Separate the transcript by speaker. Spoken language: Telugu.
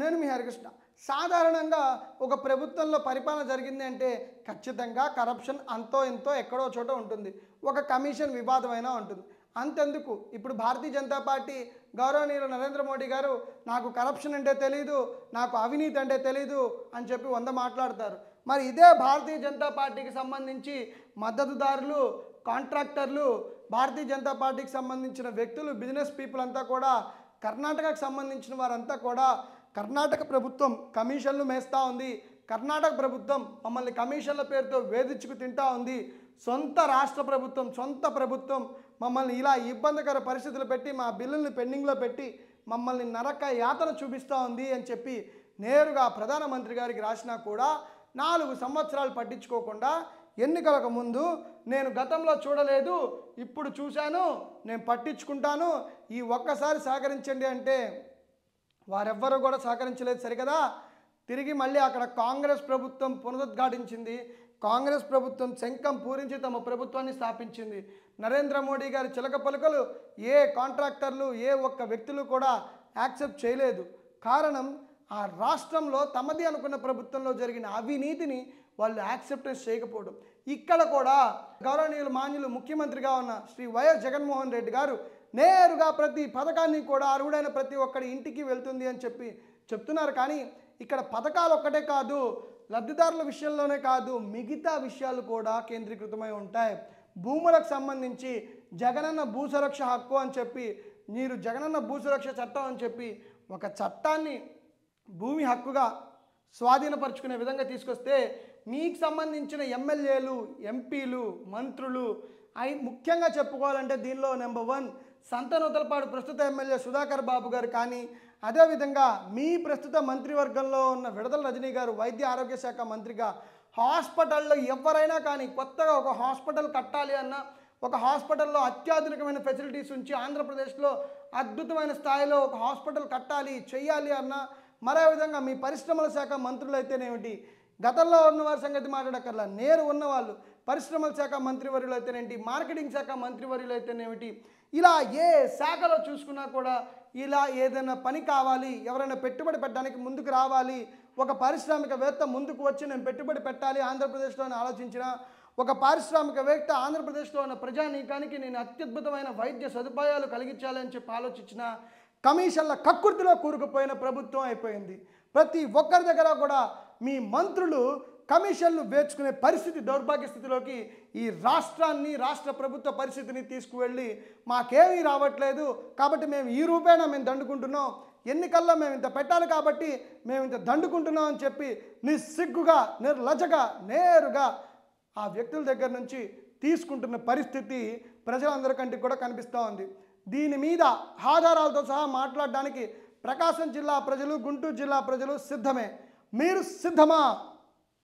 Speaker 1: నేను మీ హరికృష్ణ. సాధారణంగా ఒక ప్రభుత్వంలో పరిపాలన జరిగింది అంటే ఖచ్చితంగా కరప్షన్ అంతో ఇంతో ఎక్కడో చోట ఉంటుంది. ఒక కమిషన్ వివాదమైనా ఉంటుంది. అంతెందుకు ఇప్పుడు భారతీయ జనతా పార్టీ గౌరవనీయులు నరేంద్ర మోడీ గారు నాకు కరప్షన్ అంటే తెలీదు, నాకు అవినీతి అంటే తెలీదు అని చెప్పి 100 మాట్లాడతారు. మరి ఇదే భారతీయ జనతా పార్టీకి సంబంధించి మద్దతుదారులు, కాంట్రాక్టర్లు, భారతీయ జనతా పార్టీకి సంబంధించిన వ్యక్తులు, బిజినెస్ పీపుల్ అంతా కూడా, కర్ణాటకకు సంబంధించిన వారంతా కూడా కర్ణాటక ప్రభుత్వం కమిషన్లు మేస్తూ ఉంది, కర్ణాటక ప్రభుత్వం మమ్మల్ని కమిషన్ల పేరుతో వేధించుకు తింటా ఉంది, సొంత రాష్ట్ర ప్రభుత్వం, సొంత ప్రభుత్వం మమ్మల్ని ఇలా ఇబ్బందికర పరిస్థితులు పెట్టి, మా బిల్లుల్ని పెండింగ్లో పెట్టి మమ్మల్ని నరక యాతన చూపిస్తూ ఉంది అని చెప్పి నేరుగా ప్రధానమంత్రి గారికి రాసినా కూడా 4 సంవత్సరాలు పట్టించుకోకుండా ఎన్నికలకు ముందు నేను గతంలో చూడలేదు, ఇప్పుడు చూశాను, నేను పట్టించుకుంటాను, ఈ ఒక్కసారి సహకరించండి అంటే వారెవ్వరూ కూడా సహకరించలేదు. సరికదా, తిరిగి మళ్ళీ అక్కడ కాంగ్రెస్ ప్రభుత్వం పునరుద్ఘాటించింది. కాంగ్రెస్ ప్రభుత్వం శంఖం పూరించి తమ ప్రభుత్వాన్ని స్థాపించింది. నరేంద్ర మోడీ గారి చిలక పలుకలు ఏ కాంట్రాక్టర్లు, ఏ ఒక్క వ్యక్తులు కూడా యాక్సెప్ట్ చేయలేదు. కారణం ఆ రాష్ట్రంలో తమది అనుకున్న ప్రభుత్వంలో జరిగిన అవినీతిని వాళ్ళు యాక్సెప్టెన్స్ చేయకపోవడం. ఇక్కడ కూడా గౌరవనీయులు మాన్యులు ముఖ్యమంత్రిగా ఉన్న శ్రీ వైఎస్ జగన్మోహన్ రెడ్డి గారు నేరుగా ప్రతి పథకాన్ని కూడా అర్హుడైన ప్రతి ఒక్కడి ఇంటికి వెళ్తుంది అని చెప్పి చెప్తున్నారు. కానీ ఇక్కడ పథకాలు ఒక్కటే కాదు, లబ్ధిదారుల విషయంలోనే కాదు, మిగతా విషయాలు కూడా కేంద్రీకృతమై ఉంటాయి. భూములకు సంబంధించి జగనన్న భూసురక్ష హక్కు అని చెప్పి, మీరు జగనన్న భూసురక్ష చట్టం అని చెప్పి ఒక చట్టాన్ని భూమి హక్కుగా స్వాధీనపరుచుకునే విధంగా తీసుకొస్తే మీకు సంబంధించిన ఎమ్మెల్యేలు, ఎంపీలు, మంత్రులు ముఖ్యంగా చెప్పుకోవాలంటే దీనిలో నెంబర్ 1 సంతనూతలపాడు ప్రస్తుత ఎమ్మెల్యే సుధాకర్ బాబు గారు కానీ, అదేవిధంగా మీ ప్రస్తుత మంత్రివర్గంలో ఉన్న విడదల రజనీ గారు వైద్య ఆరోగ్య శాఖ మంత్రిగా హాస్పిటల్లో ఎవరైనా కానీ కొత్తగా ఒక హాస్పిటల్ కట్టాలి అన్న, ఒక హాస్పిటల్లో అత్యాధునికమైన ఫెసిలిటీస్ ఉంచి ఆంధ్రప్రదేశ్లో అద్భుతమైన స్థాయిలో ఒక హాస్పిటల్ కట్టాలి చేయాలి అన్న, మరో విధంగా మీ పరిశ్రమల శాఖ మంత్రులు అయితేనేమిటి, గతంలో ఉన్నవారి సంగతి మాట్లాడక్కర్లా, నేరు ఉన్నవాళ్ళు పరిశ్రమల శాఖ మంత్రివర్యులు అయితేనేంటి, మార్కెటింగ్ శాఖ మంత్రివర్యులు అయితేనేమిటి, ఇలా ఏ శాఖలో చూసుకున్నా కూడా ఇలా ఏదైనా పని కావాలి, ఎవరైనా పెట్టుబడి పెట్టడానికి ముందుకు రావాలి, ఒక పారిశ్రామికవేత్త ముందుకు వచ్చి నేను పెట్టుబడి పెట్టాలి ఆంధ్రప్రదేశ్లో అని ఆలోచించిన, ఒక పారిశ్రామికవేత్త ఆంధ్రప్రదేశ్లో ఉన్న ప్రజానీకానికి నేను అత్యద్భుతమైన వైద్య సదుపాయాలు కలిగించాలి అని చెప్పి ఆలోచించిన, కమిషన్ల కక్కుర్తిలో కూరుకుపోయిన ప్రభుత్వం అయిపోయింది. ప్రతి ఒక్కరి దగ్గర కూడా మీ మంత్రులు కమిషన్లు వేర్చుకునే పరిస్థితి, దౌర్భాగ్య స్థితిలోకి ఈ రాష్ట్రాన్ని, రాష్ట్ర ప్రభుత్వ పరిస్థితిని తీసుకువెళ్ళి మాకేమీ రావట్లేదు కాబట్టి మేము ఈ రూపేణా మేము దండుకుంటున్నాం, ఎన్నికల్లో మేము ఇంత పెట్టాలి కాబట్టి మేము ఇంత దండుకుంటున్నాం అని చెప్పి నిస్సిగ్గుగా, నిర్లజ్జగా, నేరుగా ఆ వ్యక్తుల దగ్గర నుంచి తీసుకుంటున్న పరిస్థితి ప్రజలందరికంటే కూడా కనిపిస్తూ ఉంది. దీని మీద ఆధారాలతో సహా మాట్లాడడానికి ప్రకాశం జిల్లా ప్రజలు, గుంటూరు జిల్లా ప్రజలు సిద్ధమే. మీరు సిద్ధమా?